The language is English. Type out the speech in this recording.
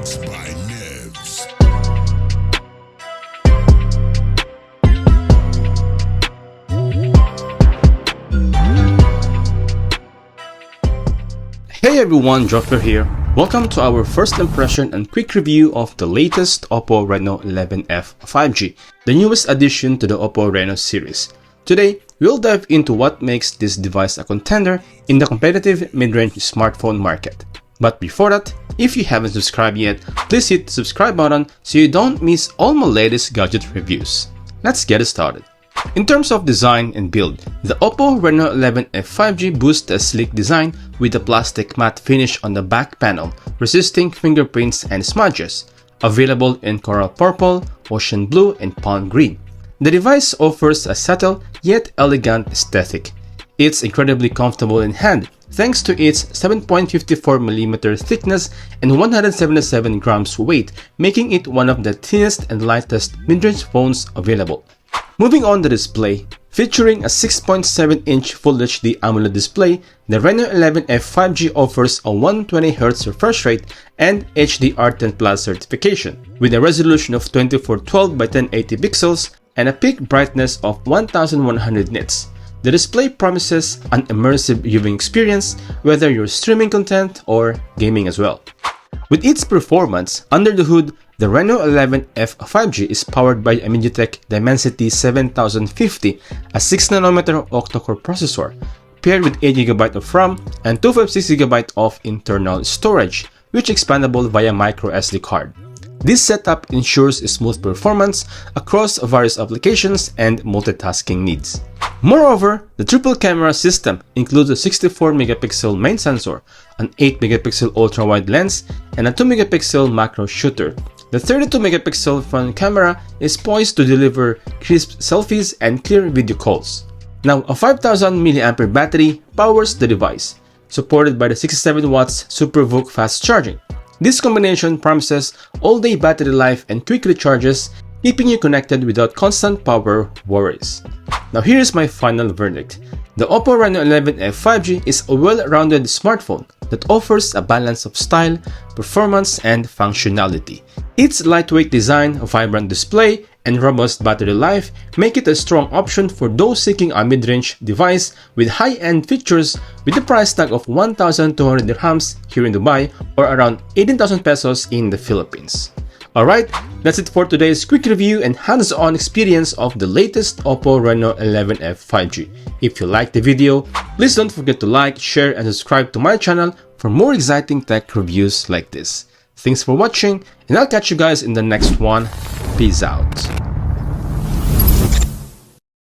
Beats by Nevs. Hey everyone, Joker here. Welcome to our first impression and quick review of the latest Oppo Reno 11F 5G, the newest addition to the Oppo Reno series. Today, we'll dive into what makes this device a contender in the competitive mid-range smartphone market. But before that, if you haven't subscribed yet, please hit the subscribe button so you don't miss all my latest gadget reviews. Let's get started. In terms of design and build, the Oppo Reno 11F 5G boasts a sleek design with a plastic matte finish on the back panel, resisting fingerprints and smudges, available in coral purple, ocean blue, and palm green. The device offers a subtle yet elegant aesthetic. It's incredibly comfortable in hand thanks to its 7.54mm thickness and 177 grams weight, making it one of the thinnest and lightest mid-range phones available. Moving on the display, featuring a 6.7-inch Full HD AMOLED display, the Reno 11F 5G offers a 120Hz refresh rate and HDR10 Plus certification, with a resolution of 2412 by 1080 pixels and a peak brightness of 1100 nits. The display promises an immersive viewing experience, whether you're streaming content or gaming as well. With its performance, under the hood, the Reno 11F 5G is powered by a MediaTek Dimensity 7050, a 6nm octa-core processor, paired with 8GB of RAM and 256GB of internal storage, which is expandable via microSD card. This setup ensures smooth performance across various applications and multitasking needs. Moreover, the triple camera system includes a 64MP main sensor, an 8MP ultra-wide lens, and a 2MP macro shooter. The 32MP front camera is poised to deliver crisp selfies and clear video calls. Now, a 5000mAh battery powers the device, supported by the 67W SuperVOOC fast charging. This combination promises all-day battery life and quick recharges, keeping you connected without constant power worries. Now here's my final verdict. The Oppo Reno 11F 5G is a well-rounded smartphone that offers a balance of style, performance, and functionality. Its lightweight design, vibrant display, and robust battery life make it a strong option for those seeking a mid-range device with high-end features with the price tag of 1,200 dirhams here in Dubai or around 18,000 pesos in the Philippines. Alright, that's it for today's quick review and hands-on experience of the latest Oppo Reno 11F 5G. If you liked the video, please don't forget to like, share, and subscribe to my channel for more exciting tech reviews like this. Thanks for watching, and I'll catch you guys in the next one. Peace out.